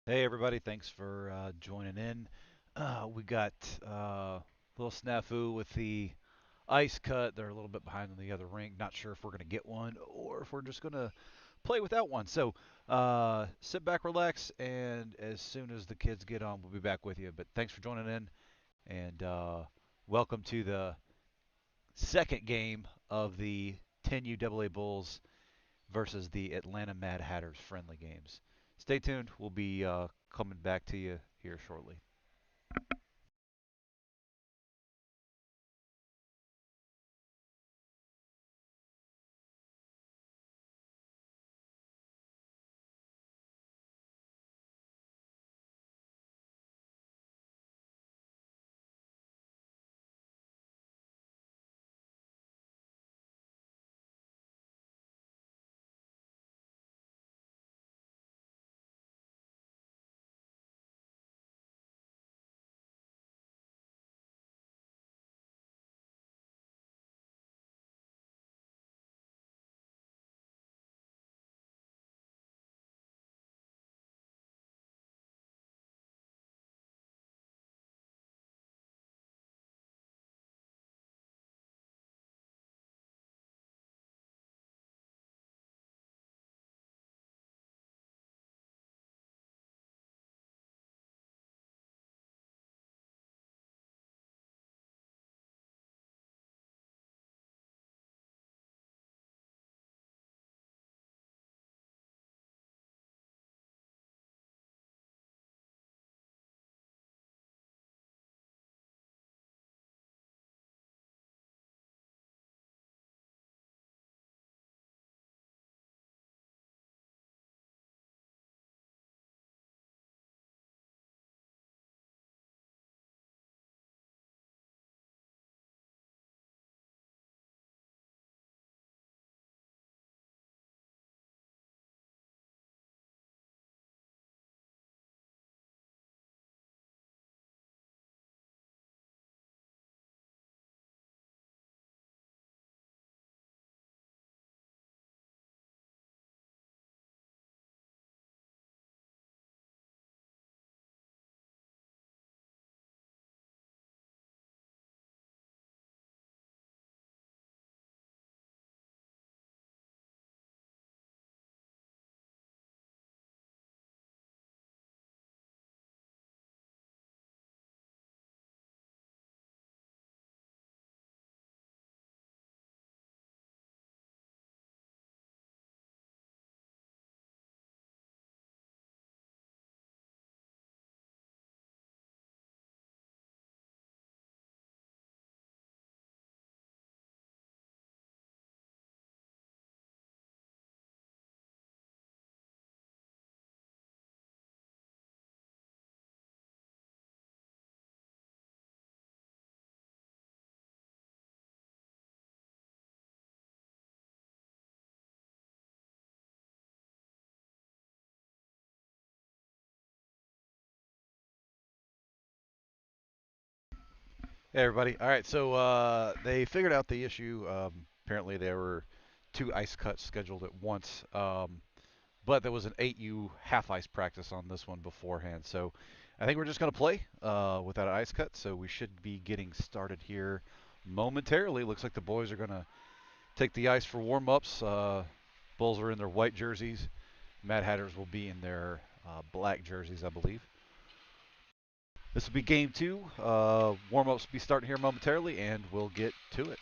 Hey everybody, thanks for joining in. We got a little snafu with the ice cut. They're a little bit behind on the other rink. Not sure if we're going to get one or if we're just going to play without one. So sit back, relax, and as soon as the kids get on, we'll be back with you. But thanks for joining in, and welcome to the second game of the 10U AA Bulls versus the Atlanta Mad Hatters friendly games. Stay tuned. We'll be coming back to you here shortly. Hey everybody. All right, so they figured out the issue. Apparently, there were two ice cuts scheduled at once, but there was an 8U half ice practice on this one beforehand. So I think we're just going to play without an ice cut. So we should be getting started here momentarily. Looks like the boys are going to take the ice for warm ups. Bulls are in their white jerseys. Mad Hatters will be in their black jerseys, I believe. This will be game two. Warm ups will be starting here momentarily, and we'll get to it.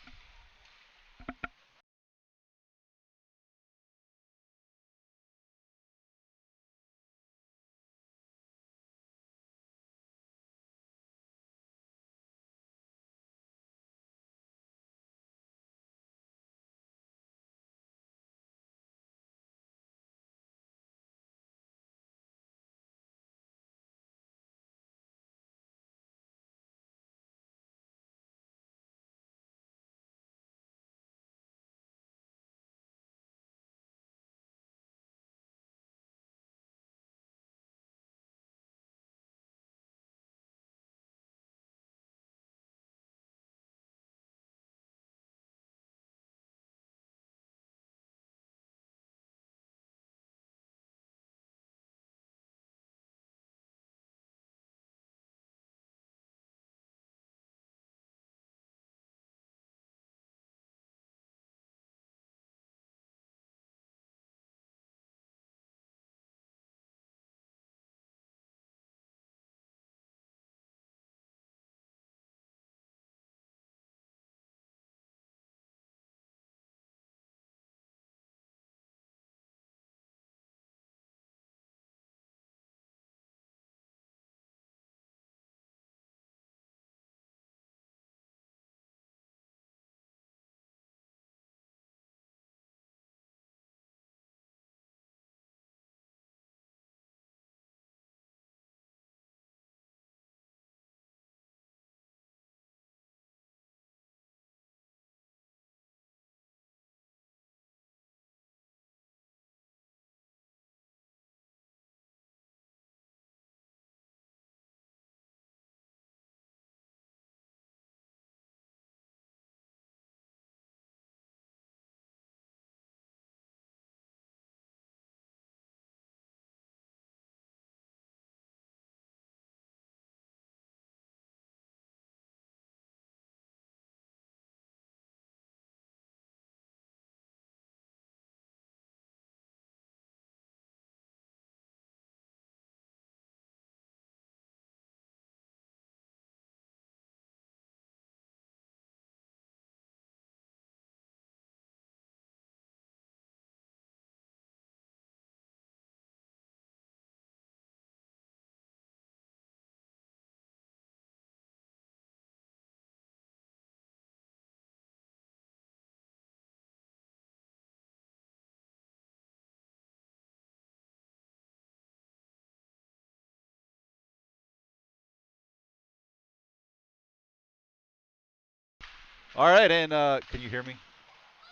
All right, and can you hear me?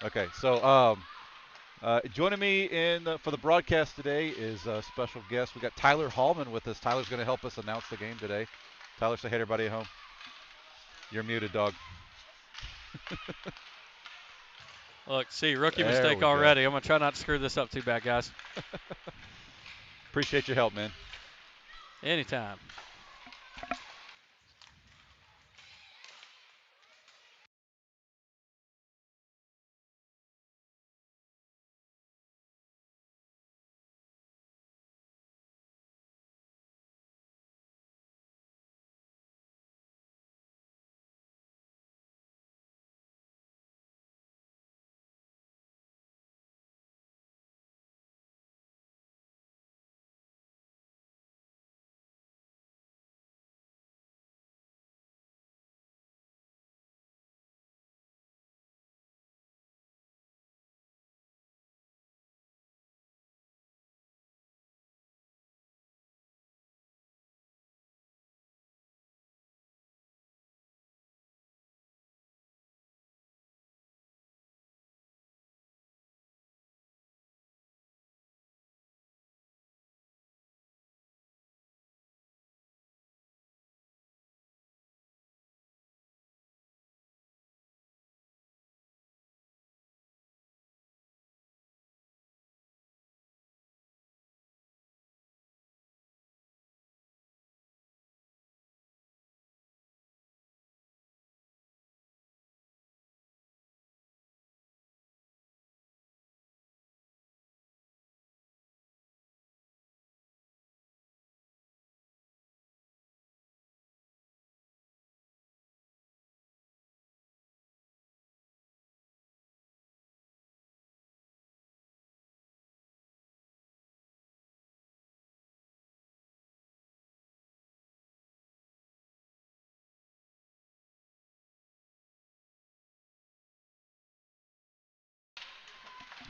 Okay, so joining me for the broadcast today is a special guest. We got Tyler Hallman with us. Tyler's going to help us announce the game today. Tyler, say hey to everybody at home. You're muted, dog. Look, see, rookie There mistake we go. already. I'm going to try not to screw this up too bad, guys. Appreciate your help, man. Anytime.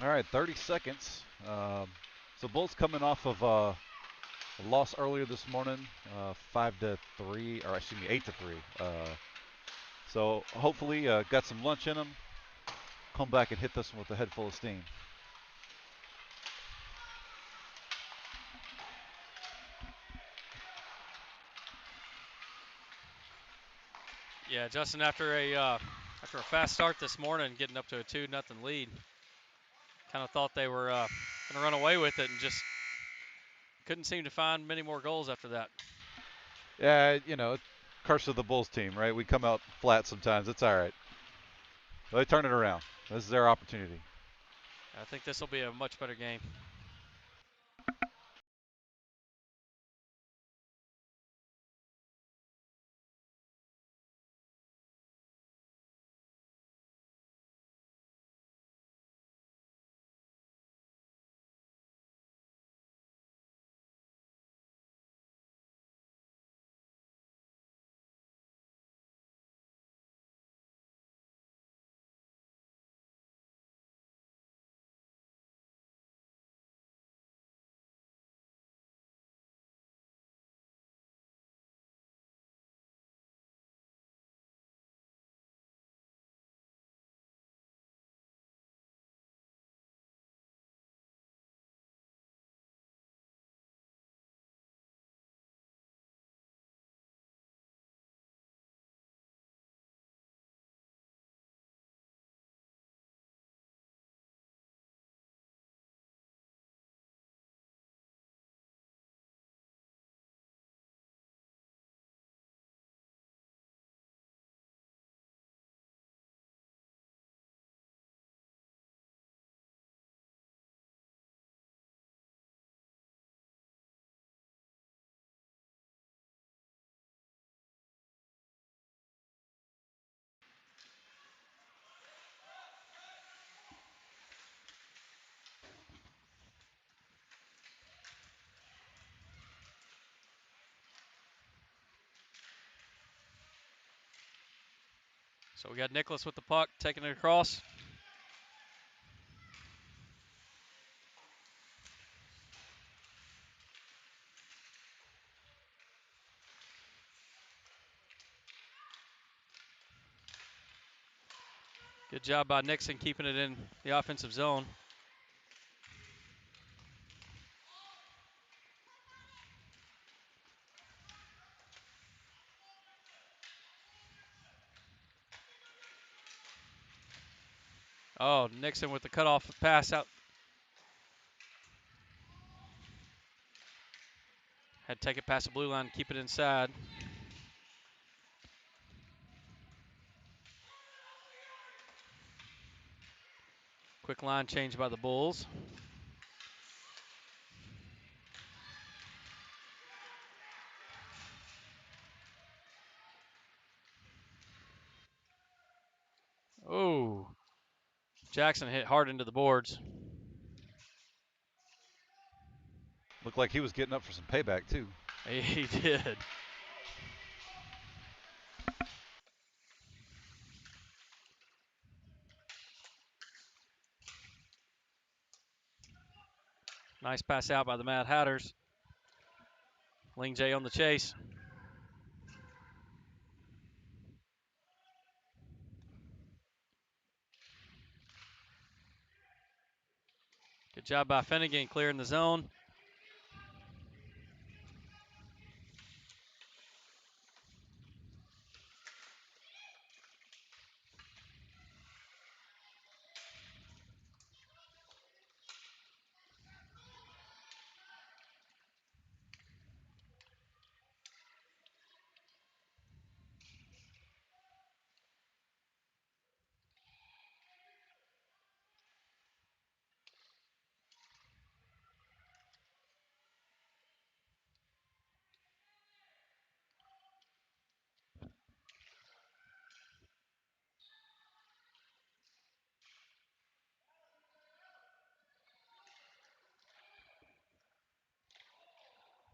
All right, 30 seconds. So Bulls coming off of a loss earlier this morning, 5-3, or excuse me, 8-3. So hopefully got some lunch in them. Come back and hit this one with a head full of steam. Yeah, Justin, after a fast start this morning, getting up to a 2-0 lead, kind of thought they were going to run away with it and just couldn't seem to find many more goals after that. Yeah, curse of the Bulls team, right? We come out flat sometimes. It's all right. They turn it around. This is their opportunity. I think this will be a much better game. So we got Nicholas with the puck, taking it across. Good job by Nixon keeping it in the offensive zone. Oh, Nixon with the cutoff pass out. Had to take it past the blue line, keep it inside. Quick line change by the Bulls. Oh, Jackson hit hard into the boards. Looked like he was getting up for some payback, too. He did. Nice pass out by the Mad Hatters. Ling J on the chase. Good job by Finnegan clearing the zone.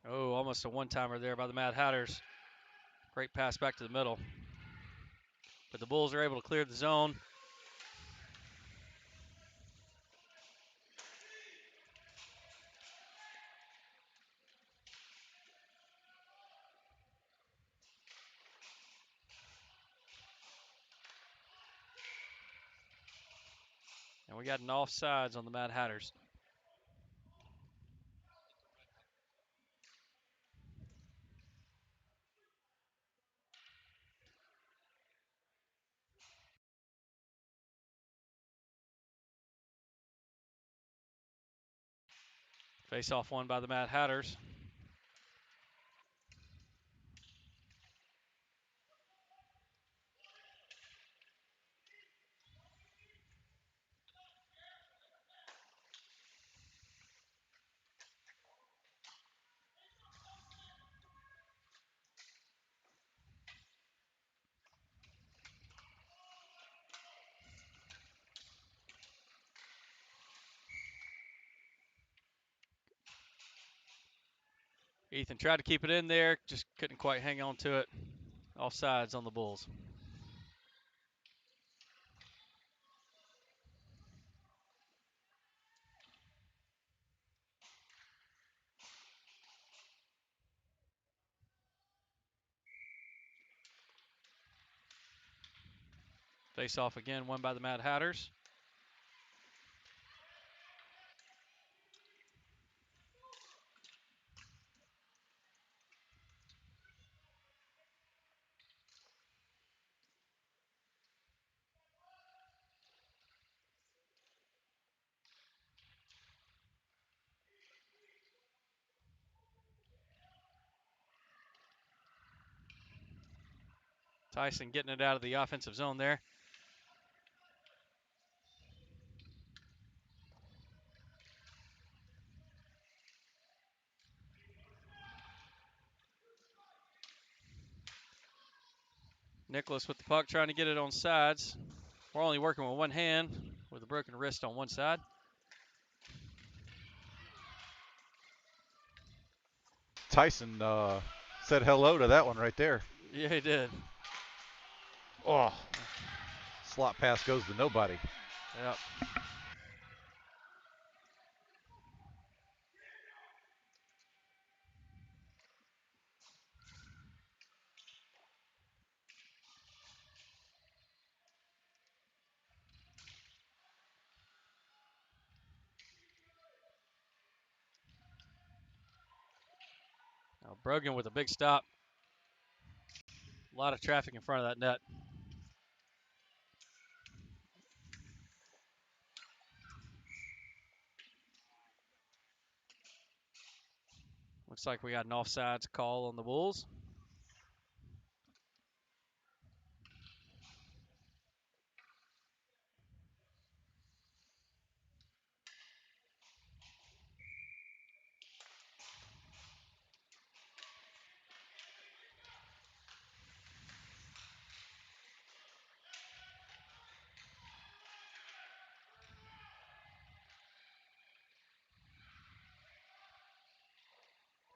Oh, almost a one-timer there by the Mad Hatters. Great pass back to the middle. But the Bulls are able to clear the zone. And we got an offsides on the Mad Hatters. Face off one by the Mad Hatters. Ethan tried to keep it in there, just couldn't quite hang on to it. Offsides on the Bulls. Face off again, won by the Mad Hatters. Tyson getting it out of the offensive zone there. Nicholas with the puck trying to get it on sides. We're only working with one hand with a broken wrist on one side. Tyson said hello to that one right there. Yeah, he did. Oh, slot pass goes to nobody. Yep. Brogan with a big stop. A lot of traffic in front of that net. Looks like we got an offsides call on the Bulls.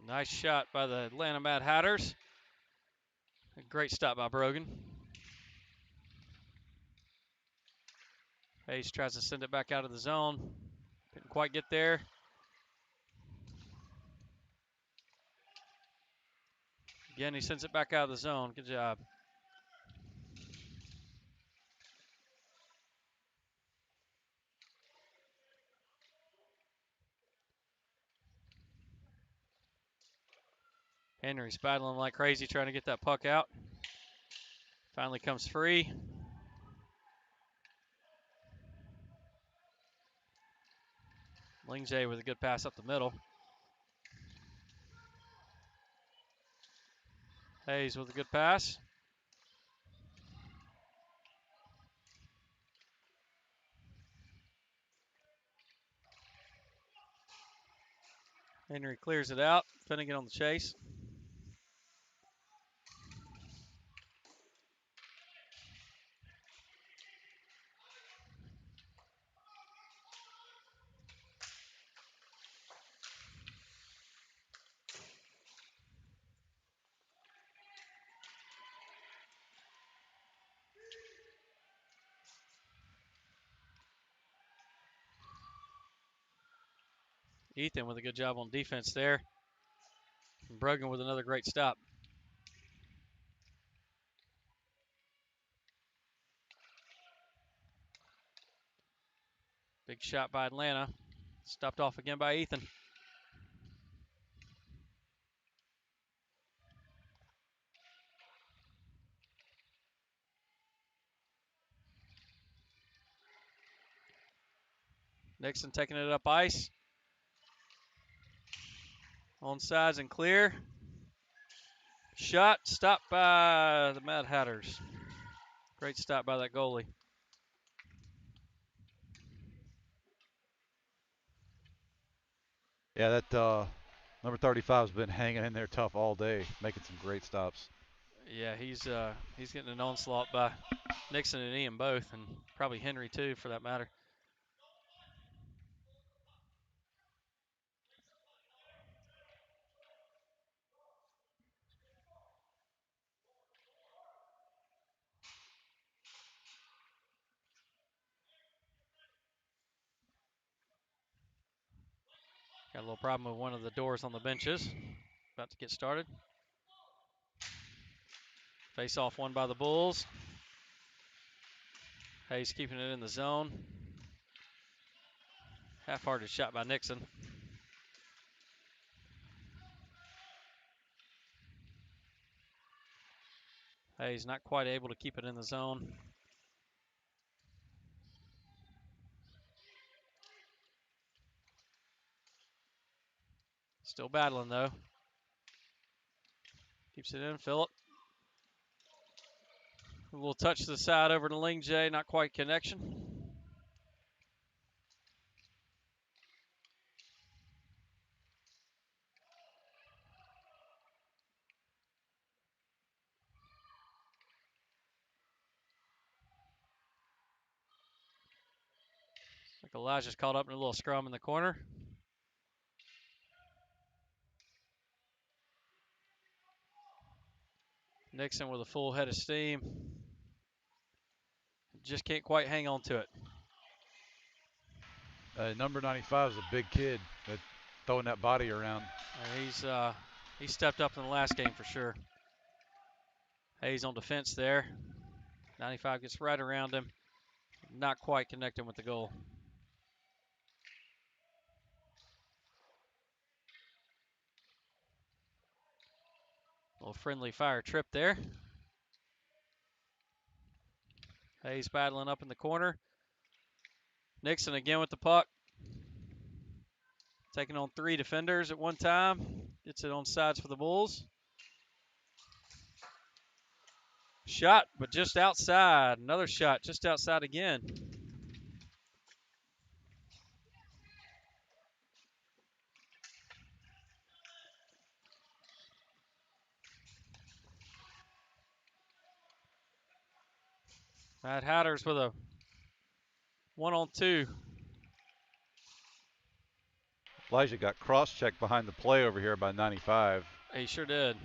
Nice shot by the Atlanta Mad Hatters. A great stop by Brogan. Hayes tries to send it back out of the zone. Couldn't quite get there. Again, he sends it back out of the zone. Good job. Henry's battling like crazy trying to get that puck out. Finally comes free. Lingze with a good pass up the middle. Hayes with a good pass. Henry clears it out. Finnegan on the chase. Ethan with a good job on defense there. And Brogan with another great stop. Big shot by Atlanta. Stopped off again by Ethan. Nixon taking it up ice. On sides and clear. Shot stopped by the Mad Hatters. Great stop by that goalie. Yeah, that number 35 has been hanging in there tough all day, making some great stops. Yeah, he's getting an onslaught by Nixon and Ian both, and probably Henry too, for that matter. Got a little problem with one of the doors on the benches. About to get started. Face off one by the Bulls. Hayes keeping it in the zone. Half-hearted shot by Nixon. Hayes not quite able to keep it in the zone. Still battling though. Keeps it in, Phillip. A little touch to the side over to Lingze, not quite connection. Like Elijah's caught up in a little scrum in the corner. Nixon with a full head of steam. Just can't quite hang on to it. Number 95 is a big kid that throwing that body around. He stepped up in the last game for sure. Hayes on defense there. 95 gets right around him. Not quite connecting with the goal. Little friendly fire trip there. Hayes battling up in the corner. Nixon again with the puck. Taking on 3 defenders at one time. Gets it on sides for the Bulls. Shot, but just outside. Another shot just outside again. Matt Hatters with a 1-on-2. Elijah got cross-checked behind the play over here by 95. He sure did.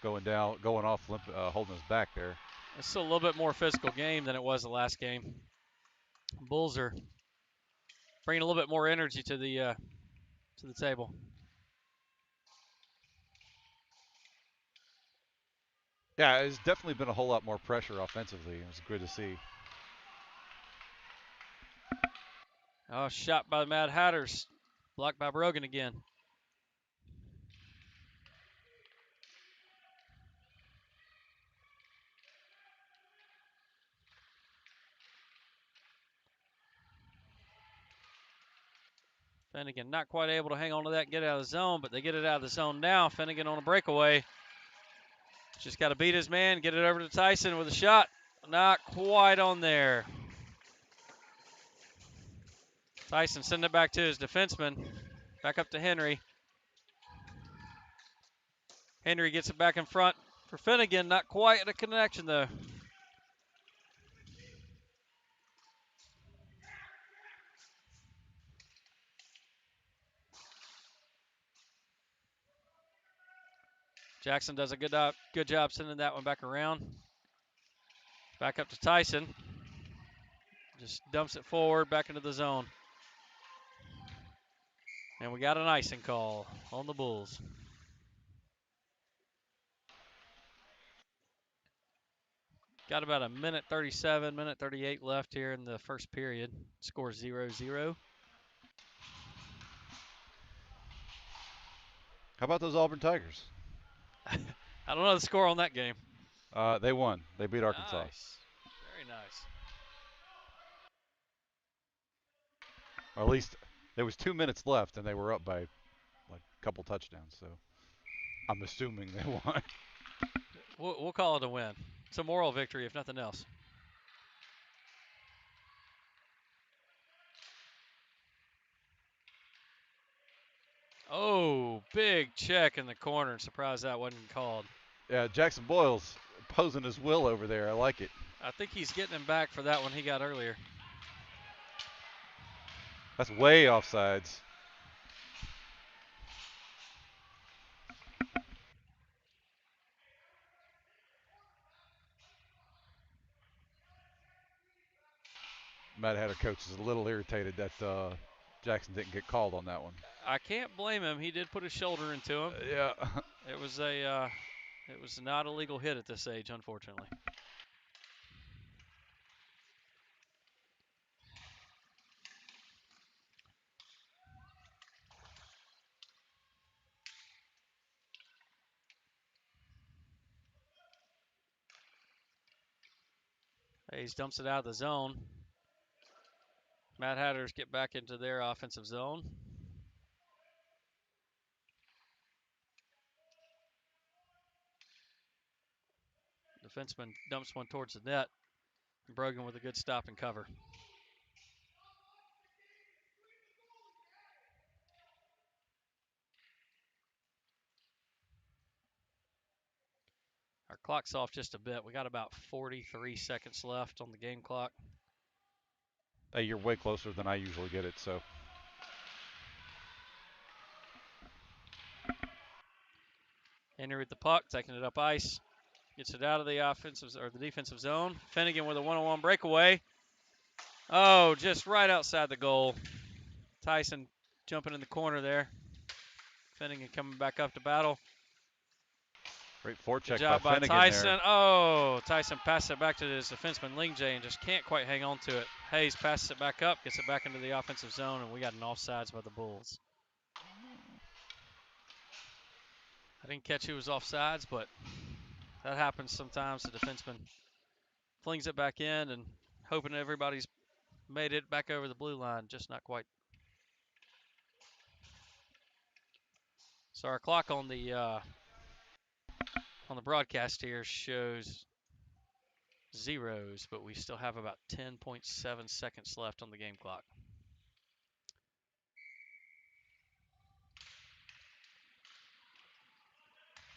Going off, holding his back there. It's still a little bit more physical game than it was the last game. Bulls are bringing a little bit more energy to the table. Yeah, it's definitely been a whole lot more pressure offensively. It was good to see. Oh, shot by Matt Hatters. Blocked by Brogan again. Finnegan not quite able to hang on to that and get out of the zone, but they get it out of the zone now. Finnegan on a breakaway. Just got to beat his man, get it over to Tyson with a shot. Not quite on there. Tyson sending it back to his defenseman. Back up to Henry. Henry gets it back in front for Finnegan. Not quite a connection, though. Jackson does a good job sending that one back around. Back up to Tyson. Just dumps it forward, back into the zone. And we got an icing call on the Bulls. Got about a minute 37, minute 38 left here in the first period. Score 0-0. How about those Auburn Tigers? I don't know the score on that game. They won. They beat Arkansas. Nice. Very nice. Or at least there was 2 minutes left, and they were up by like a couple touchdowns. So I'm assuming they won. We'll call it a win. It's a moral victory, if nothing else. Oh, big check in the corner. Surprised that wasn't called. Yeah, Jackson Boyle's posing his will over there. I like it. I think he's getting him back for that one he got earlier. That's way offsides. Matt Hatter coach is a little irritated that Jackson didn't get called on that one. I can't blame him. He did put his shoulder into him. Yeah. It was not a legal hit at this age, unfortunately. Hayes dumps it out of the zone. Matt Hatters get back into their offensive zone. Defenseman dumps one towards the net. Brogan with a good stop and cover. Our clock's off just a bit. We got about 43 seconds left on the game clock. Hey, you're way closer than I usually get it, so. Henry with the puck, taking it up ice. Gets it out of the defensive zone. Finnegan with a one-on-one breakaway. Oh, just right outside the goal. Tyson jumping in the corner there. Finnegan coming back up to battle. Great forecheck Good job by Finnegan Tyson. there. Oh, Tyson passes it back to his defenseman, Ling J, and just can't quite hang on to it. Hayes passes it back up, gets it back into the offensive zone, and we got an offsides by the Bulls. I didn't catch who was offsides, but that happens sometimes. The defenseman flings it back in and hoping everybody's made it back over the blue line, just not quite. So our clock on the broadcast here shows zeros, but we still have about 10.7 seconds left on the game clock.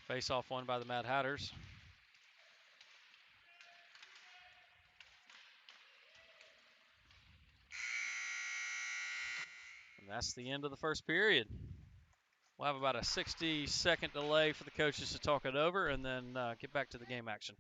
Face-off won by the Mad Hatters. And that's the end of the first period. We'll have about a 60-second delay for the coaches to talk it over and then get back to the game action.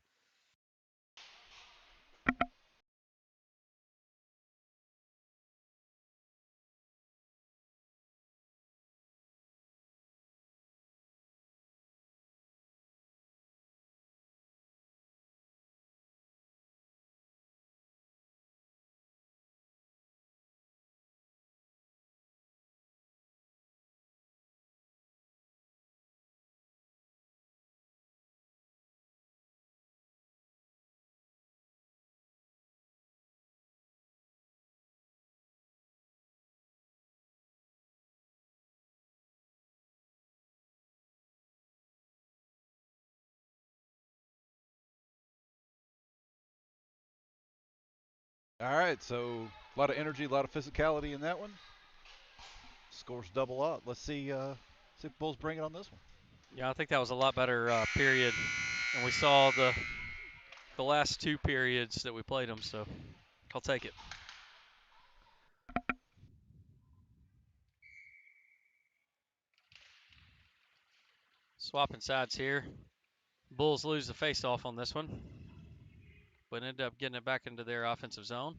All right, so a lot of energy, a lot of physicality in that one. Scores double up. Let's see if Bulls bring it on this one. Yeah, I think that was a lot better period, and we saw the last two periods that we played them, so I'll take it. Swapping sides here. Bulls lose the face-off on this one, but end up getting it back into their offensive zone.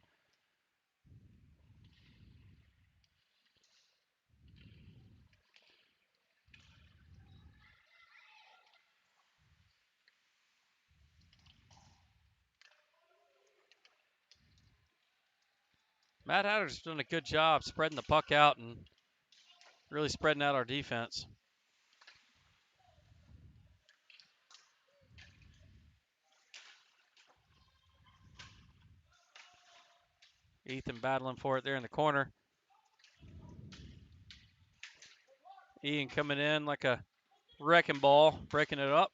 Matt Hatter's done a good job spreading the puck out and really spreading out our defense. Ethan battling for it there in the corner. Ian coming in like a wrecking ball, breaking it up.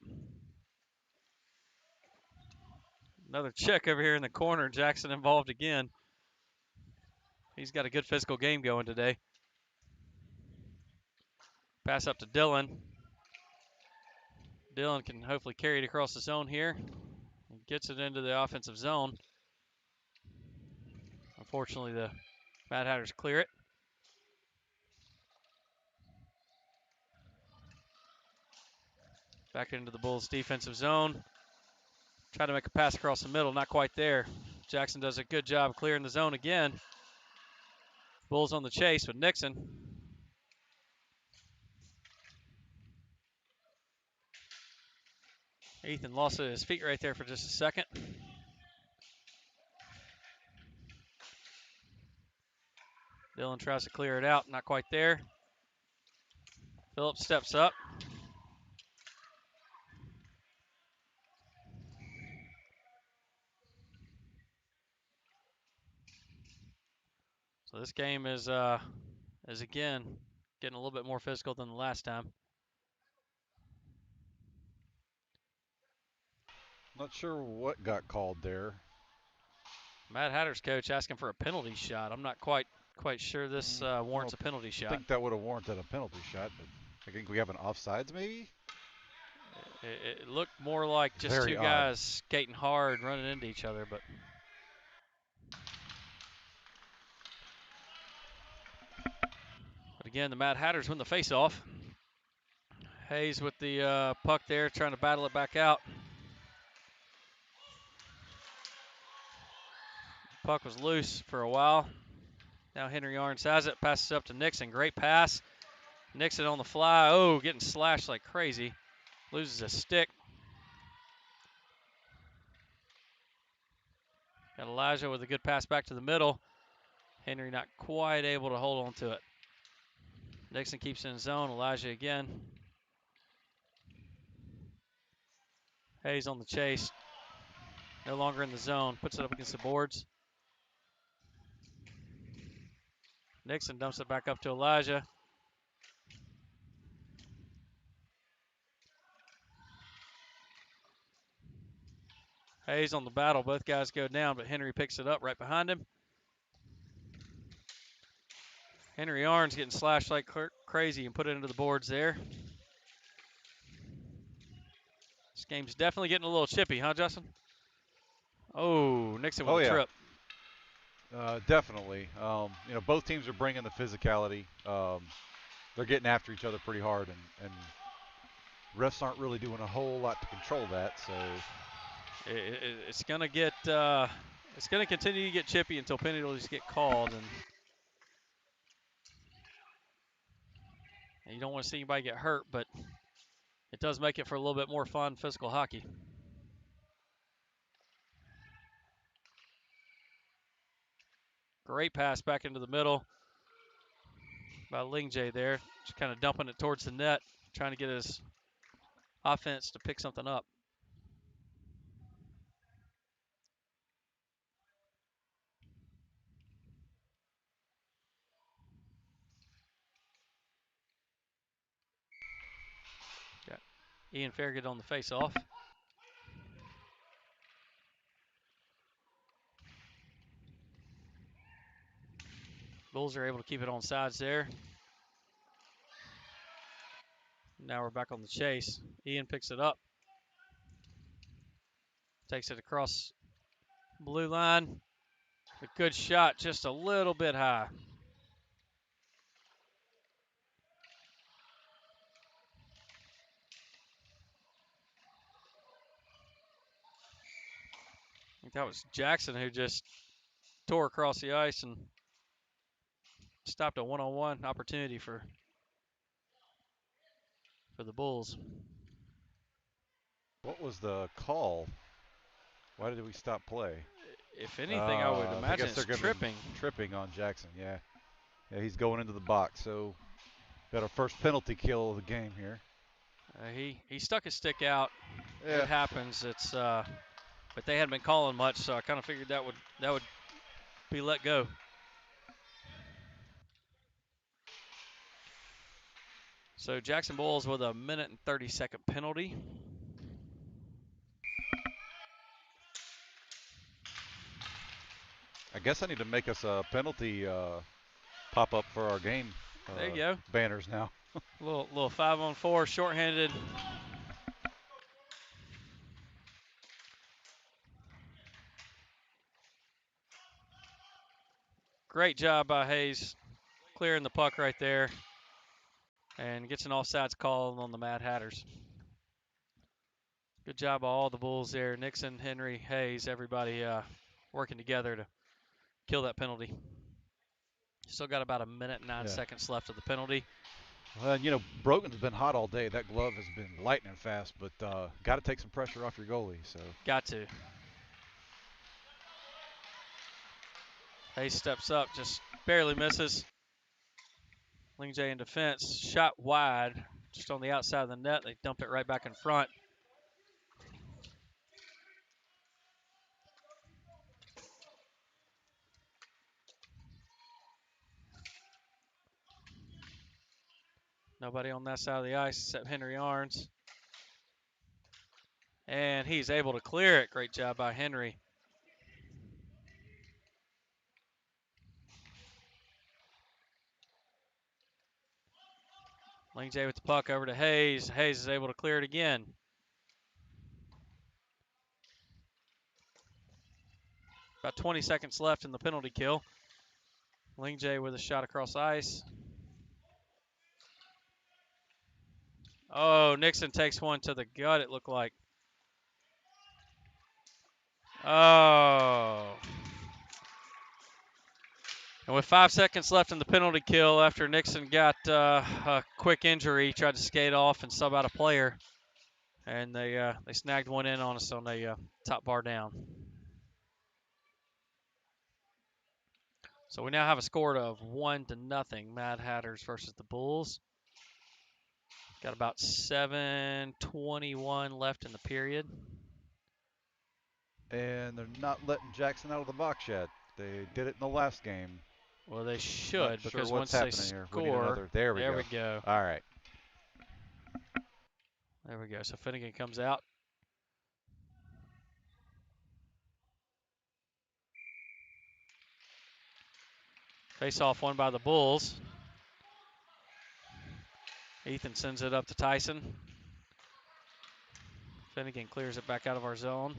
Another check over here in the corner. Jackson involved again. He's got a good physical game going today. Pass up to Dylan. Dylan can hopefully carry it across the zone here. Gets it into the offensive zone. Unfortunately, the Mad Hatters clear it. Back into the Bulls' defensive zone. Try to make a pass across the middle, not quite there. Jackson does a good job clearing the zone again. Bulls on the chase with Nixon. Ethan lost his feet right there for just a second. Dylan tries to clear it out, not quite there. Phillips steps up. So this game is again getting a little bit more physical than the last time. Not sure what got called there. Mad Hatter's coach asking for a penalty shot. I'm not quite sure this warrants a penalty shot. I think that would have warranted a penalty shot, but I think we have an offsides maybe. It looked more like just Very two odd. guys skating hard, running into each other, but. But again, the Mad Hatters win the face-off. Hayes with the puck there, trying to battle it back out. Puck was loose for a while. Now Henry Arns has it, passes up to Nixon. Great pass. Nixon on the fly. Oh, getting slashed like crazy. Loses a stick. Got Elijah with a good pass back to the middle. Henry not quite able to hold on to it. Nixon keeps it in zone. Elijah again. Hayes on the chase. No longer in the zone. Puts it up against the boards. Nixon dumps it back up to Elijah. Hayes on the battle. Both guys go down, but Henry picks it up right behind him. Henry Arns getting slashed like crazy and put it into the boards there. This game's definitely getting a little chippy, huh, Justin? Oh, Nixon with Oh a yeah, trip. definitely. Both teams are bringing the physicality. They're getting after each other pretty hard, and refs aren't really doing a whole lot to control that. So It's gonna get. It's gonna continue to get chippy until penalties get called, and you don't want to see anybody get hurt, but it does make it for a little bit more fun physical hockey. Great pass back into the middle by Lingjay there. Just kind of dumping it towards the net, trying to get his offense to pick something up. Got Ian Farragut on the face-off. Bulls are able to keep it on sides there. Now we're back on the chase. Ian picks it up. Takes it across blue line. A good shot, just a little bit high. I think that was Jackson who just tore across the ice and stopped a one-on-one opportunity for the Bulls. what was the call? Why did we stop play? If anything, I would I imagine guess they're it's giving tripping. tripping on Jackson. Yeah, he's going into the box. So got our first penalty kill of the game here. He stuck his stick out. Yeah. It happens. It's but they hadn't been calling much, so I kind of figured that would be let go. So Jackson Bulls with a 1:30 penalty. I guess I need to make us a penalty pop up for our game There you go. banners now. Little 5-on-4 shorthanded. Great job by Hayes clearing the puck right there and gets an offsides call on the Mad Hatters. Good job by all the Bulls there. Nixon, Henry, Hayes, everybody working together to kill that penalty. Still got about a minute and 9 seconds left of the penalty. Well, Brogan's been hot all day. That glove has been lightning fast, but got to take some pressure off your goalie. So Got to. Hayes steps up, just barely misses. Lingjay in defense, shot wide, just on the outside of the net. They dump it right back in front. Nobody on that side of the ice except Henry Arns. And he's able to clear it. Great job by Henry. Lingjay with the puck over to Hayes. Hayes is able to clear it again. About 20 seconds left in the penalty kill. Lingjay with a shot across ice. Oh, Nixon takes one to the gut, it looked like. Oh. And with 5 seconds left in the penalty kill, after Nixon got a quick injury, he tried to skate off and sub out a player. And they snagged one in on us on the top bar down. So we now have a score of 1-0, Mad Hatters versus the Bulls. Got about 7:21 left in the period. And they're not letting Jackson out of the box yet. They did it in the last game. Well, they Not should, sure because what's once they happening here. We need score, another. There we there go. we go. All right. There we go. So Finnegan comes out. Face off won by the Bulls. Ethan sends it up to Tyson. Finnegan clears it back out of our zone.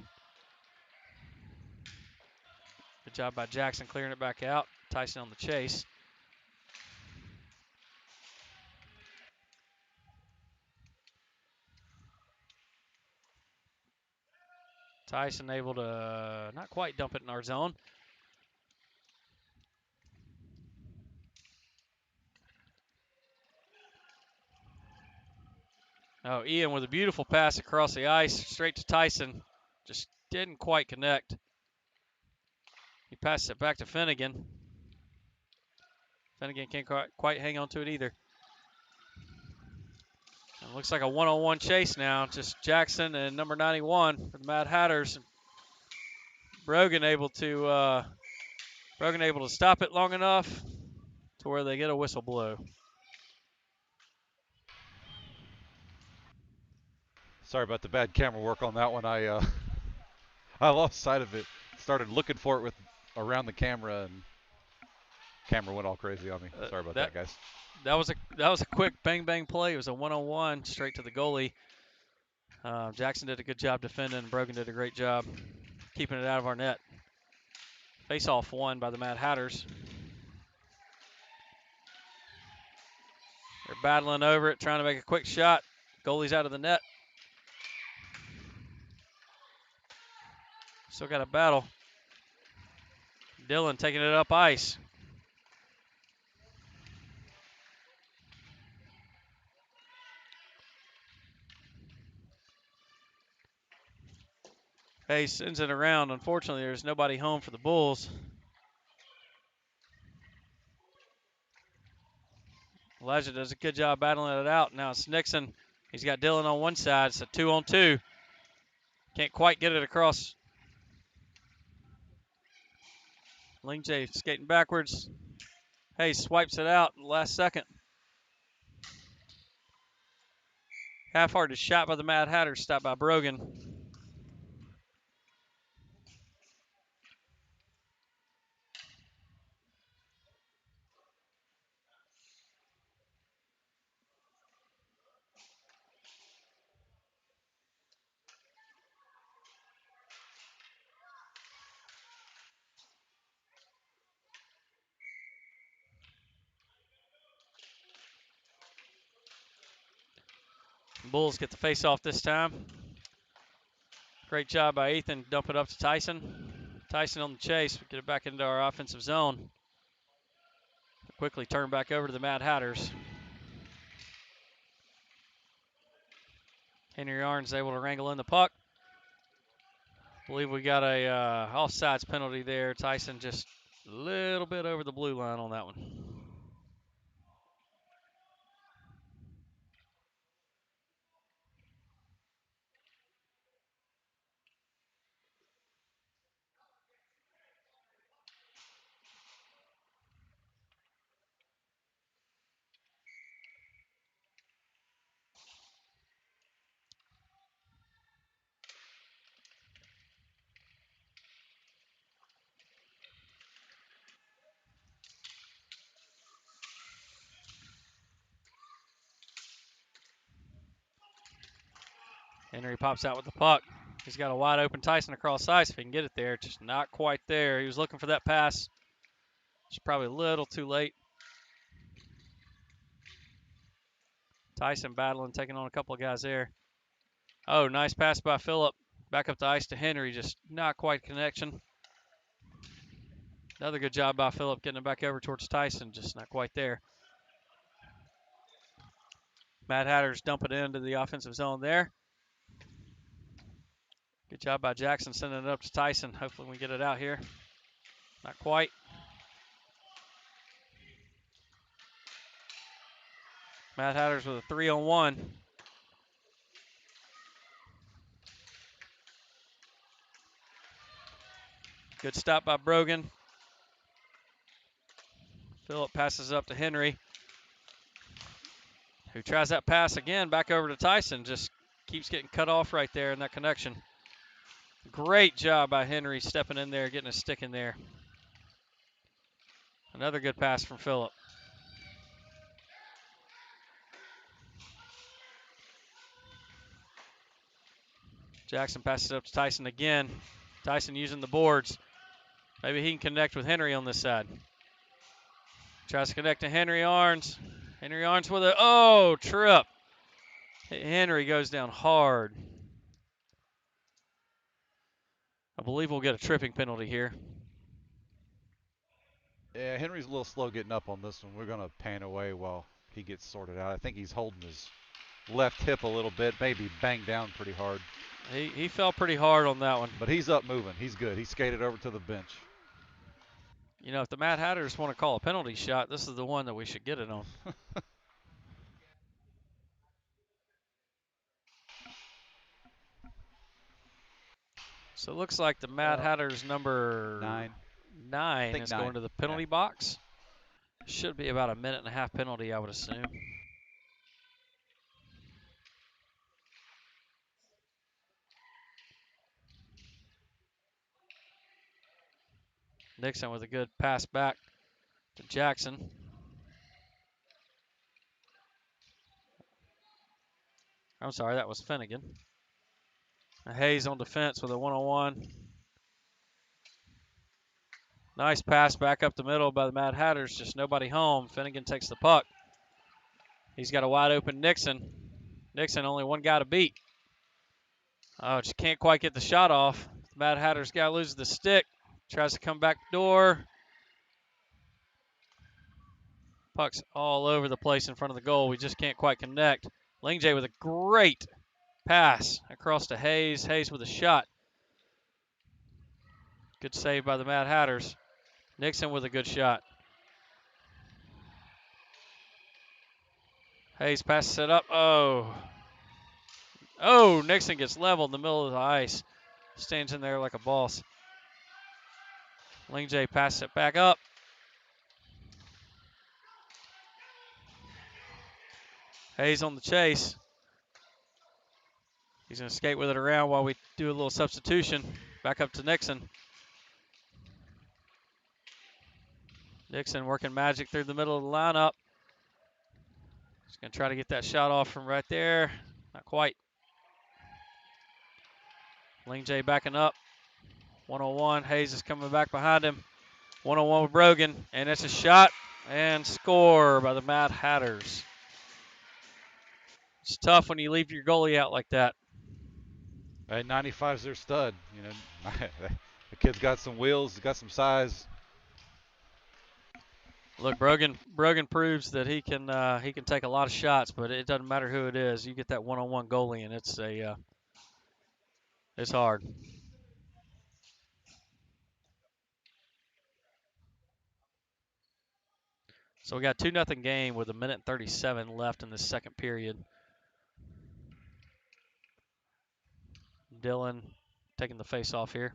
Good job by Jackson clearing it back out. Tyson on the chase. Tyson able to not quite dump it in our zone. Oh, Ian with a beautiful pass across the ice, straight to Tyson. Just didn't quite connect. He passes it back to Finnegan. Finnegan can't quite hang on to it either. It looks like a one-on-one chase now. Just Jackson and number 91 for the Mad Hatters. Brogan able to stop it long enough to where they get a whistle blow. Sorry about the bad camera work on that one. I lost sight of it. Started looking for it with around the camera, and camera went all crazy on me. Sorry about that, guys. That was a quick bang play. It was a one-on-one straight to the goalie. Jackson did a good job defending, and Brogan did a great job keeping it out of our net. Face-off won by the Mad Hatters. They're battling over it, trying to make a quick shot. Goalie's out of the net. Still got a battle. Dylan taking it up ice. Hayes sends it around. Unfortunately, there's nobody home for the Bulls. Elijah does a good job battling it out. Now it's Nixon. He's got Dylan on one side. It's a 2-on-2. Can't quite get it across. Ling J skating backwards. Hayes swipes it out in the last second. Half-hearted shot by the Mad Hatters, stopped by Brogan. Bulls get the face-off this time. Great job by Ethan. Dump it up to Tyson. Tyson on the chase. We get it back into our offensive zone. Quickly turn back over to the Mad Hatters. Henry Arns able to wrangle in the puck. I believe we got a offsides penalty there. Tyson just a little bit over the blue line on that one. Henry pops out with the puck. He's got a wide open Tyson across ice if he can get it there. Just not quite there. He was looking for that pass. It's probably a little too late. Tyson battling, taking on a couple of guys there. Oh, nice pass by Phillip. Back up the ice to Henry. Just not quite connection. Another good job by Phillip getting it back over towards Tyson. Just not quite there. Mad Hatters dump it into the offensive zone there. Good job by Jackson sending it up to Tyson. Hopefully we get it out here. Not quite. Mad Hatters with a 3-on-1. Good stop by Brogan. Phillip passes up to Henry, who tries that pass again back over to Tyson. Just keeps getting cut off right there in that connection. Great job by Henry stepping in there, getting a stick in there. Another good pass from Phillip. Jackson passes up to Tyson again. Tyson using the boards. Maybe he can connect with Henry on this side. Tries to connect to Henry Arns. Henry Arns with a, trip. Henry goes down hard. I believe we'll get a tripping penalty here. Yeah, Henry's a little slow getting up on this one. We're going to pan away while he gets sorted out. I think he's holding his left hip a little bit, maybe banged down pretty hard. He fell pretty hard on that one. But he's up moving. He's good. He skated over to the bench. You know, if the Mad Hatters want to call a penalty shot, this is the one that we should get it on. So it looks like the Mad Hatters number 9 is going to the penalty box. Should be about a 1.5-minute penalty, I would assume. Nixon with a good pass back to Jackson. I'm sorry, that was Finnegan. Hayes on defense with a one-on-one. Nice pass back up the middle by the Mad Hatters. Just nobody home. Finnegan takes the puck. He's got a wide open Nixon. Nixon only one guy to beat. Oh, just can't quite get the shot off. The Mad Hatters guy loses the stick. Tries to come back door. Puck's all over the place in front of the goal. We just can't quite connect. Lingjay with a great pass across to Hayes. Hayes with a shot. Good save by the Mad Hatters. Nixon with a good shot. Hayes passes it up. Oh, Nixon gets leveled in the middle of the ice. Stands in there like a boss. Lingjay passes it back up. Hayes on the chase. He's going to skate with it around while we do a little substitution. Back up to Nixon. Nixon working magic through the middle of the lineup. He's going to try to get that shot off from right there. Not quite. Lingjay backing up. 1-on-1. Hayes is coming back behind him. 1-on-1 with Brogan. And it's a shot and score by the Mad Hatters. It's tough when you leave your goalie out like that. Hey, 95's their stud. You know, the kid's got some wheels, got some size. Look, Brogan proves that he can take a lot of shots, but it doesn't matter who it is. You get that one-on-one goalie, and it's hard. So we got 2-0 game with 1:37 left in the second period. Dylan taking the face-off here.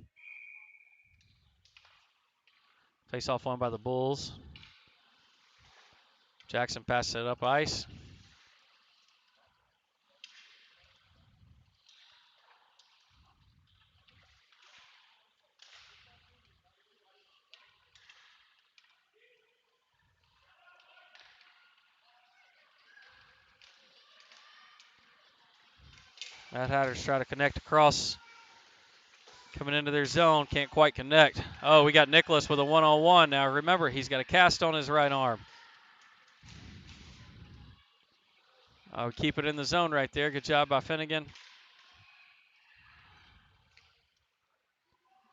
Face-off won by the Bulls. Jackson passes it up ice. Mad Hatters try to connect across. Coming into their zone, can't quite connect. Oh, we got Nicholas with a one-on-one. Now remember, he's got a cast on his right arm. Oh, keep it in the zone right there. Good job by Finnegan.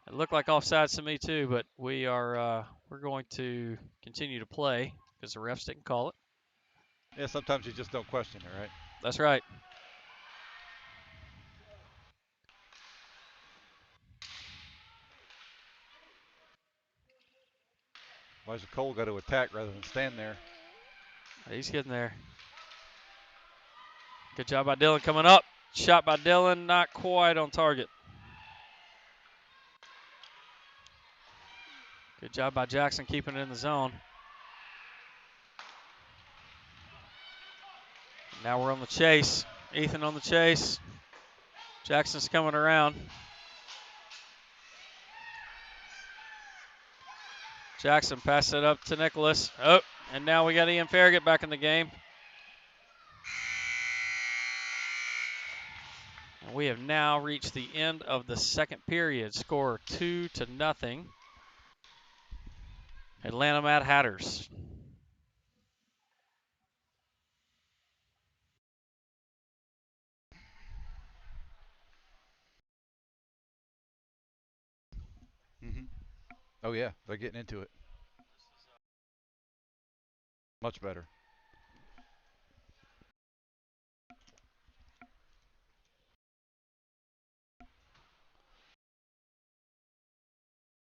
It looked like offsides to me too, but we're going to continue to play because the refs didn't call it. Yeah, sometimes you just don't question it, right? That's right. Why does Cole got to attack rather than stand there? He's getting there. Good job by Dylan coming up. Shot by Dylan, not quite on target. Good job by Jackson keeping it in the zone. Now we're on the chase. Ethan on the chase. Jackson's coming around. Jackson passes it up to Nicholas. Oh, and now we got Ian Farragut back in the game. And we have now reached the end of the second period. Score 2-0. Atlanta Mad Hatters. Mm-hmm. Oh yeah, they're getting into it. Much better.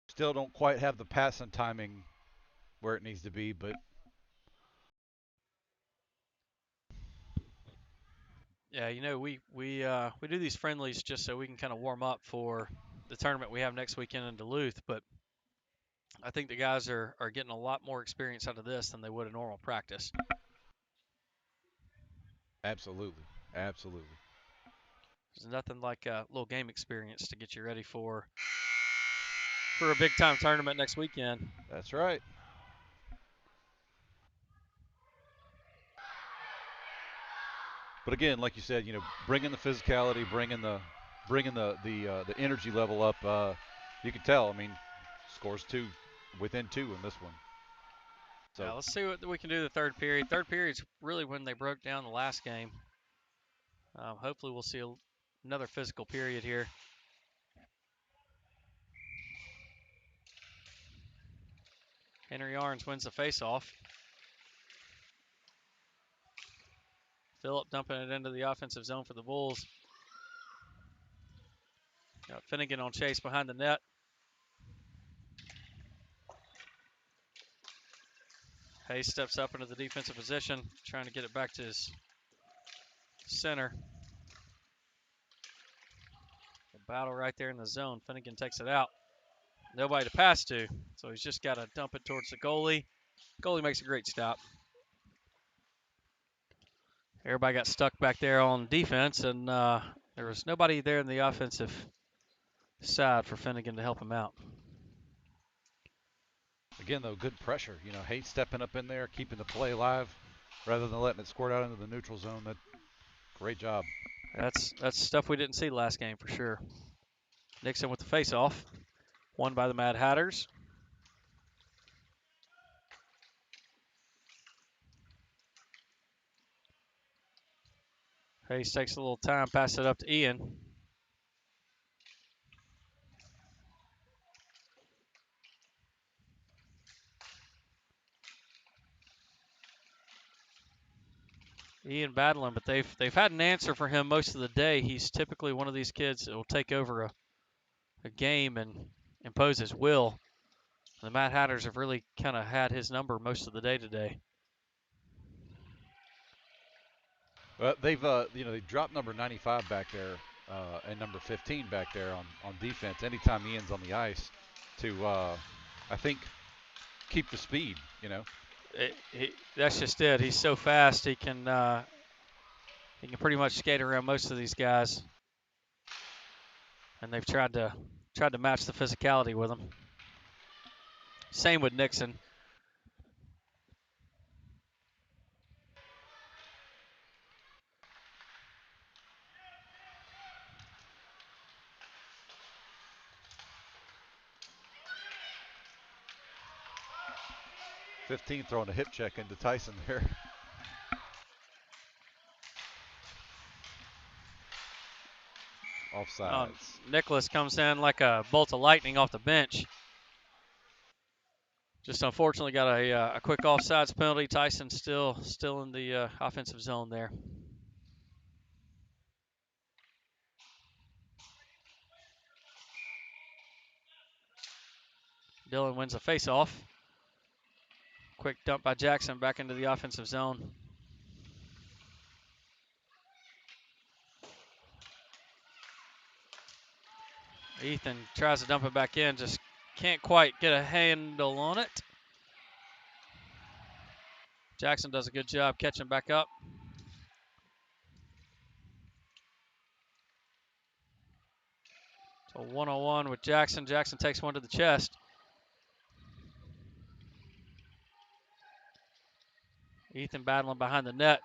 Still don't quite have the pass and timing where it needs to be, but Yeah, you know, we do these friendlies just so we can kind of warm up for the tournament we have next weekend in Duluth, but I think the guys are getting a lot more experience out of this than they would in normal practice. absolutely, absolutely. There's nothing like a little game experience to get you ready for a big time tournament next weekend. That's right. But again, like you said, bringing the physicality, bringing the energy level up. You can tell. I mean, scores two, within two in this one. Yeah, So let's see what we can do the third period. Third period's really when they broke down the last game. Hopefully we'll see another physical period here. Henry Arns wins the faceoff. Phillip dumping it into the offensive zone for the Bulls. Got Finnegan on chase behind the net. Hayes steps up into the defensive position, trying to get it back to his center. A battle right there in the zone. Finnegan takes it out. Nobody to pass to, so he's just got to dump it towards the goalie. Goalie makes a great stop. Everybody got stuck back there on defense, and there was nobody there in the offensive side for Finnegan to help him out. again, though, good pressure. Hayes stepping up in there, keeping the play alive, rather than letting it squirt out into the neutral zone. That great job. That's stuff we didn't see last game for sure. Nixon with the faceoff, won by the Mad Hatters. Hayes takes a little time, passes it up to Ian. Ian battling, but they've had an answer for him most of the day. He's typically one of these kids that will take over a game and impose his will. The Mad Hatters have really kind of had his number most of the day today. They've dropped number 95 back there and number 15 back there on defense. Anytime Ian's on the ice, to I think keep the speed. That's just it. He's so fast. He can pretty much skate around most of these guys, and they've tried to match the physicality with him. Same with Nixon. '15 throwing a hip check into Tyson there. Offsides. Nicholas comes in like a bolt of lightning off the bench. Just unfortunately got a quick offsides penalty. Tyson still in the offensive zone there. Dillon wins a faceoff. Quick dump by Jackson back into the offensive zone. Ethan tries to dump it back in, just can't quite get a handle on it. Jackson does a good job catching back up. So 1-on-1 with Jackson. Jackson takes one to the chest. Ethan battling behind the net.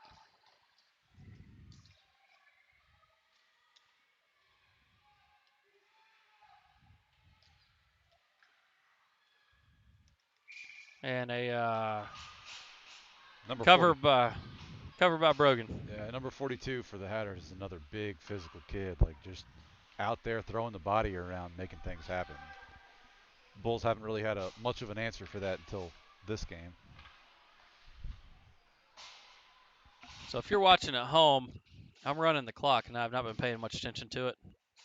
And a cover by Brogan. Yeah, number 42 for the Hatters is another big physical kid, like just out there throwing the body around, making things happen. Bulls haven't really had much of an answer for that until this game. So if you're watching at home, I'm running the clock, and I've not been paying much attention to it.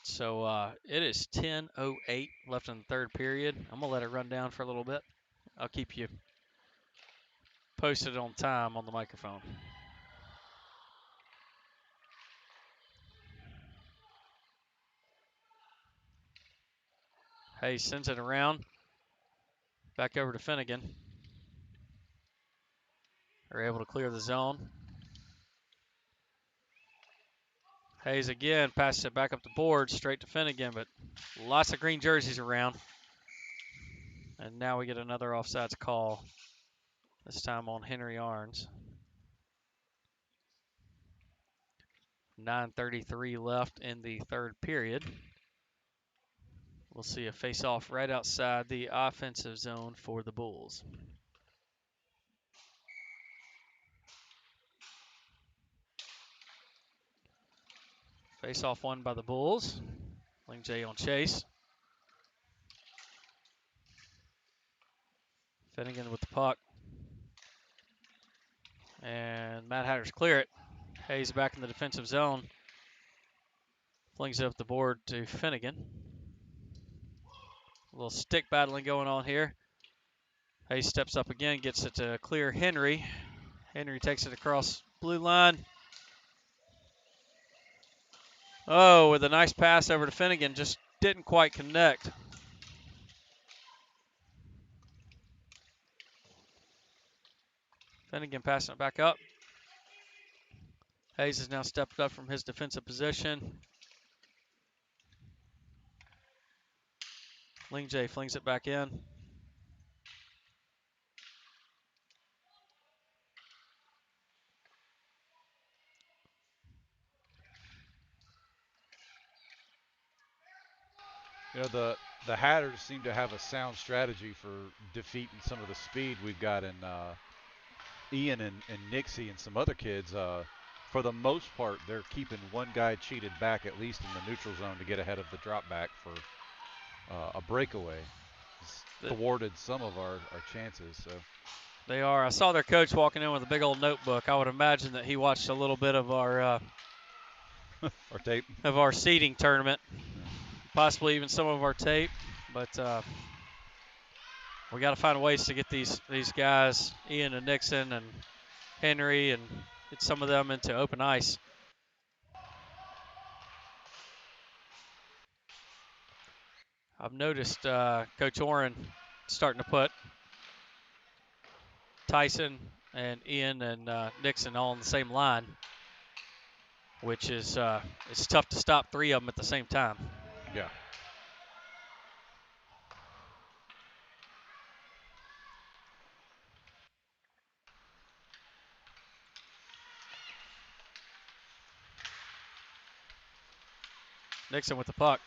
So it is 10:08 left in the third period. I'm going to let it run down for a little bit. I'll keep you posted on time on the microphone. Hayes sends it around. Back over to Finnegan. They're able to clear the zone. Hayes again passes it back up the board, straight to Finnegan, but lots of green jerseys around. And now we get another offsides call, this time on Henry Arns. 9:33 left in the third period. We'll see a face-off right outside the offensive zone for the Bulls. Face-off won by the Bulls. Ling J on chase. Finnegan with the puck. And Matt Hatters clear it. Hayes back in the defensive zone. Flings it up the board to Finnegan. A little stick battling going on here. Hayes steps up again, gets it to clear Henry. Henry takes it across blue line. Oh, with a nice pass over to Finnegan, just didn't quite connect. Finnegan passing it back up. Hayes has now stepped up from his defensive position. Ling J flings it back in. You know, the Hatters seem to have a sound strategy for defeating some of the speed we've got in Ian and Nixie and some other kids. For the most part, they're keeping one guy cheated back at least in the neutral zone to get ahead of the drop back for a breakaway. It's thwarted some of our chances. So they are. I saw their coach walking in with a big old notebook. I would imagine that he watched a little bit of our our tape of our seeding tournament, possibly even some of our tape. But we got to find ways to get these guys, Ian and Nixon and Henry, and get some of them into open ice. I've noticed Coach Oren starting to put Tyson and Ian and Nixon all on the same line, which is it's tough to stop three of them at the same time. Yeah. Nixon with the puck.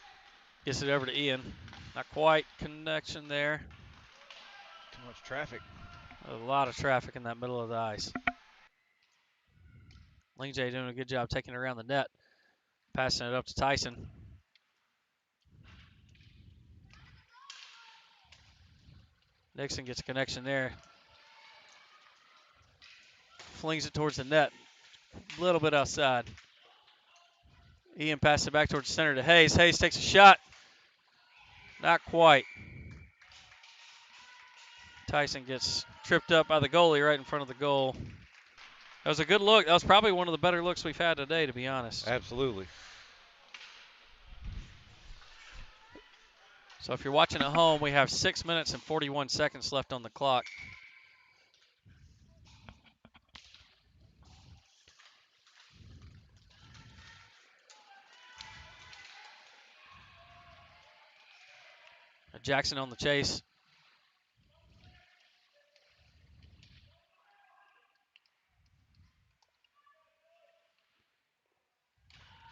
Gets it over to Ian. Not quite connection there. Too much traffic. A lot of traffic in that middle of the ice. Ling J doing a good job taking it around the net. Passing it up to Tyson. Nixon gets a connection there. Flings it towards the net. A little bit outside. Ian passes it back towards the center to Hayes. Hayes takes a shot. Not quite. Tyson gets tripped up by the goalie right in front of the goal. That was a good look. That was probably one of the better looks we've had today, to be honest. Absolutely. So if you're watching at home, we have 6 minutes and 41 seconds left on the clock. Jackson on the chase.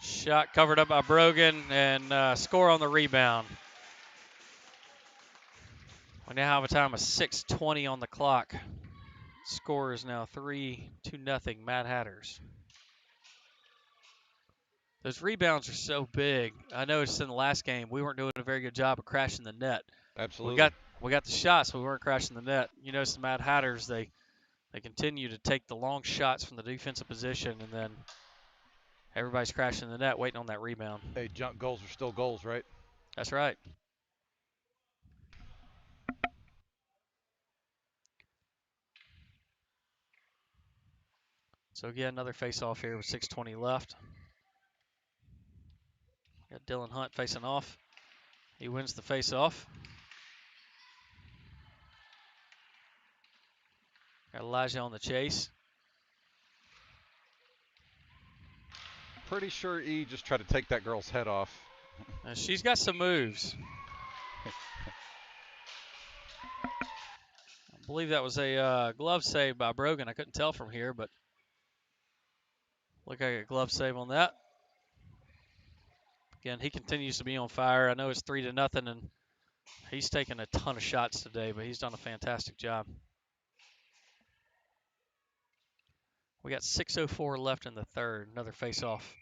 Shot covered up by Brogan, and score on the rebound. We now have a time of 6:20 on the clock. Score is now 3-0 Mad Hatters. Those rebounds are so big. I noticed in the last game we weren't doing a very good job of crashing the net. We Absolutely. got the shots, but we weren't crashing the net. You notice the Mad Hatters, they continue to take the long shots from the defensive position, and then everybody's crashing the net waiting on that rebound. Hey, junk goals are still goals, right? That's right. So again, another face-off here with 6:20 left. Got Dylan Hunt facing off. He wins the face-off. Got Elijah on the chase. Pretty sure E just tried to take that girl's head off. She's got some moves. I believe that was a glove save by Brogan. I couldn't tell from here, but look like a glove save on that. Again, he continues to be on fire. I know it's 3-0, and he's taken a ton of shots today, but he's done a fantastic job. We got 6:04 left in the third. Another face-off.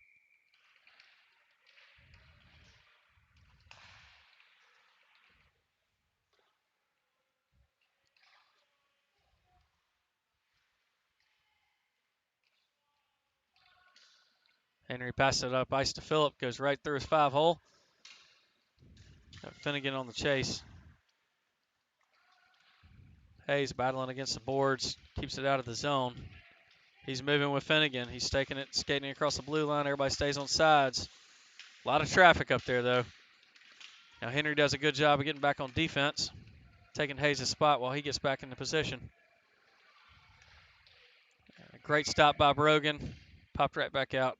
Henry passes it up ice to Phillip. Goes right through his 5-hole. Got Finnegan on the chase. Hayes battling against the boards. Keeps it out of the zone. He's moving with Finnegan. He's taking it, skating across the blue line. Everybody stays on sides. A lot of traffic up there, though. Now Henry does a good job of getting back on defense, taking Hayes' spot while he gets back into position. A great stop by Brogan. Popped right back out.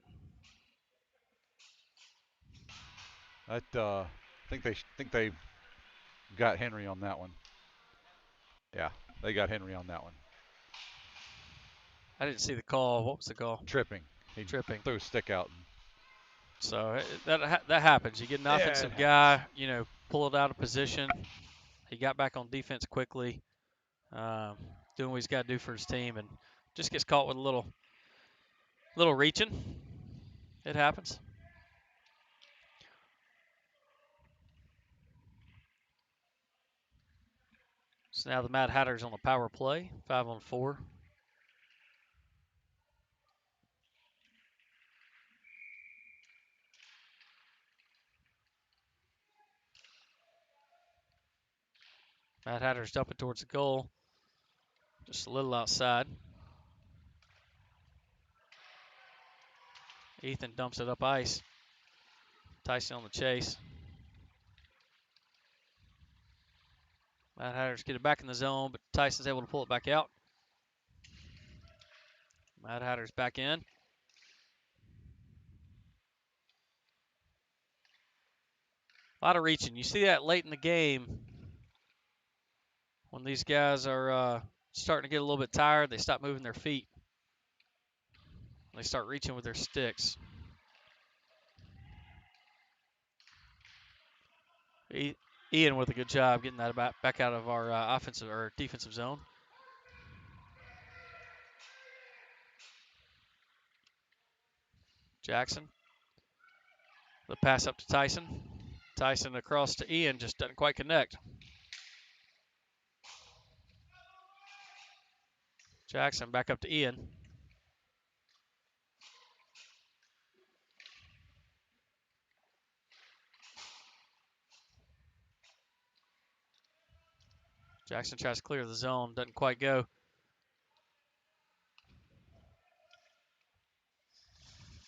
I think they got Henry on that one. Yeah, they got Henry on that one. I didn't see the call. What was the call? Tripping. He Tripping. threw a stick out. So that happens. You get an offensive guy, pull it out of position. He got back on defense quickly, doing what he's got to do for his team, and just gets caught with a little reaching. It happens. So now the Mad Hatters on the power play, 5-on-4. Mad Hatters dumping towards the goal, just a little outside. Ethan dumps it up ice. Tyson on the chase. Mad Hatters get it back in the zone, but Tyson's able to pull it back out. Mad Hatters back in. A lot of reaching. You see that late in the game when these guys are starting to get a little bit tired. They stop moving their feet. They start reaching with their sticks. Ian with a good job getting that back out of our offensive or defensive zone. Jackson. The pass up to Tyson. Tyson across to Ian, just doesn't quite connect. Jackson back up to Ian. Jackson tries to clear the zone, doesn't quite go.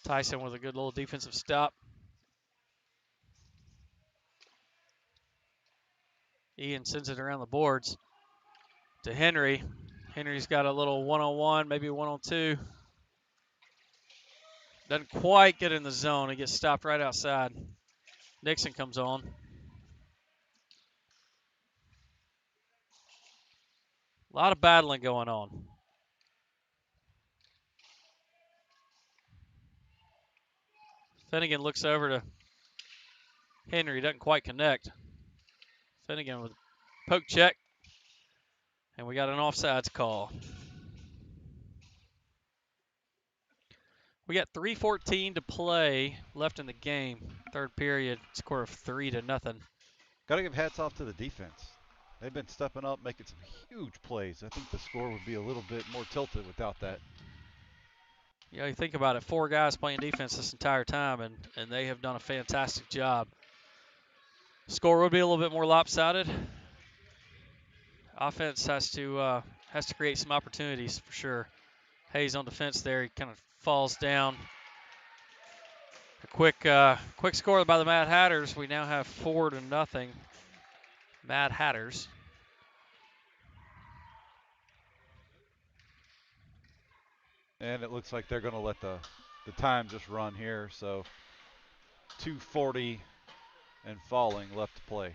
Tyson with a good little defensive stop. Ian sends it around the boards to Henry. Henry's got a little one-on-one, maybe one-on-two. Doesn't quite get in the zone. He gets stopped right outside. Nixon comes on. A lot of battling going on. Finnegan looks over to Henry. Doesn't quite connect. Finnegan with a poke check. And we got an offsides call. We got 3:14 to play left in the game. Third period, score of 3-0. Got to give hats off to the defense. They've been stepping up, making some huge plays. I think the score would be a little bit more tilted without that. You think about it, 4 guys playing defense this entire time, and they have done a fantastic job. Score would be a little bit more lopsided. Offense has to create some opportunities for sure. Hayes on defense there. He kind of falls down. A quick score by the Mad Hatters. We now have 4-0. Mad Hatters. And it looks like they're going to let the time just run here. So 2:40 and falling left to play.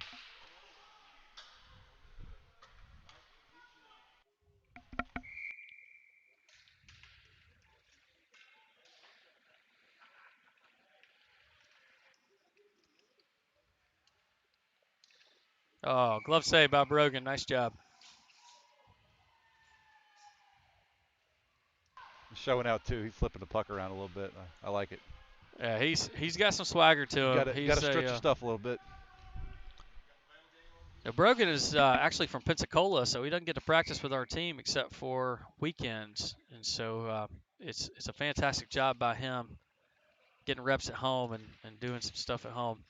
Oh, glove save by Brogan. Nice job. Showing out too. He's flipping the puck around a little bit. I like it. Yeah, he's got some swagger to him. You got to stretch your stuff a little bit. Now Brogan is actually from Pensacola, so he doesn't get to practice with our team except for weekends, and so it's a fantastic job by him getting reps at home and doing some stuff at home.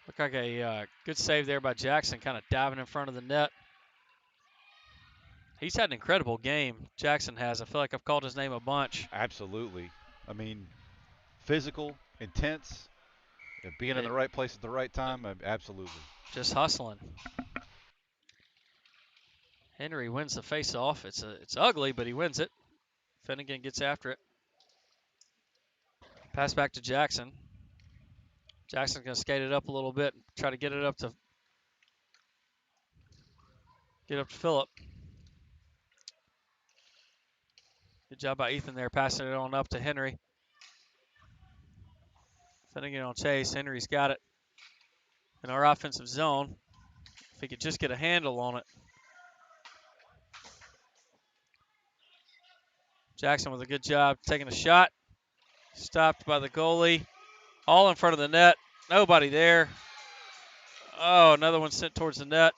Looked like a good save there by Jackson, kind of diving in front of the net. He's had an incredible game, Jackson has. I feel like I've called his name a bunch. Absolutely. I mean, physical, intense, being in the right place at the right time, absolutely. Just hustling. Henry wins the face-off. It's ugly, but he wins it. Finnegan gets after it. Pass back to Jackson. Jackson's going to skate it up a little bit and try to get it up to Phillip. Good job by Ethan there, passing it on up to Henry. Finnegan on chase. Henry's got it in our offensive zone. If he could just get a handle on it. Jackson with a good job taking a shot. Stopped by the goalie. All in front of the net. Nobody there. Oh, another one sent towards the net.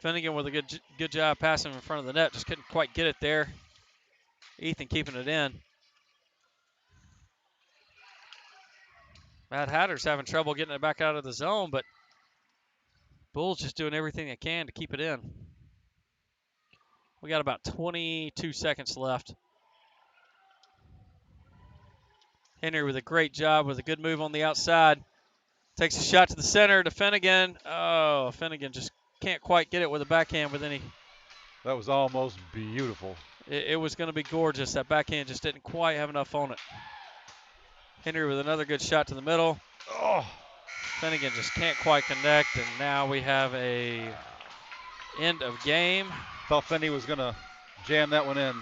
Finnegan with a good job passing in front of the net. Just couldn't quite get it there. Ethan keeping it in. Mad Hatter's having trouble getting it back out of the zone, but Bulls just doing everything they can to keep it in. We got about 22 seconds left. Henry with a great job with a good move on the outside. Takes a shot to the center to Finnegan. Oh, Finnegan just can't quite get it with a backhand, but then he... That was almost beautiful. It was going to be gorgeous. That backhand just didn't quite have enough on it. Henry with another good shot to the middle. Oh. Finnegan just can't quite connect, and now we have a end of game. Thought Finney was going to jam that one in.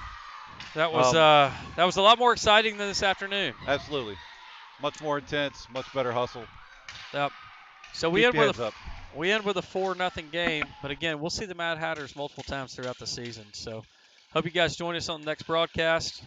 That was a lot more exciting than this afternoon. Absolutely. Much more intense, much better hustle. Yep. So we end with a 4-0 game, but again, we'll see the Mad Hatters multiple times throughout the season. So hope you guys join us on the next broadcast.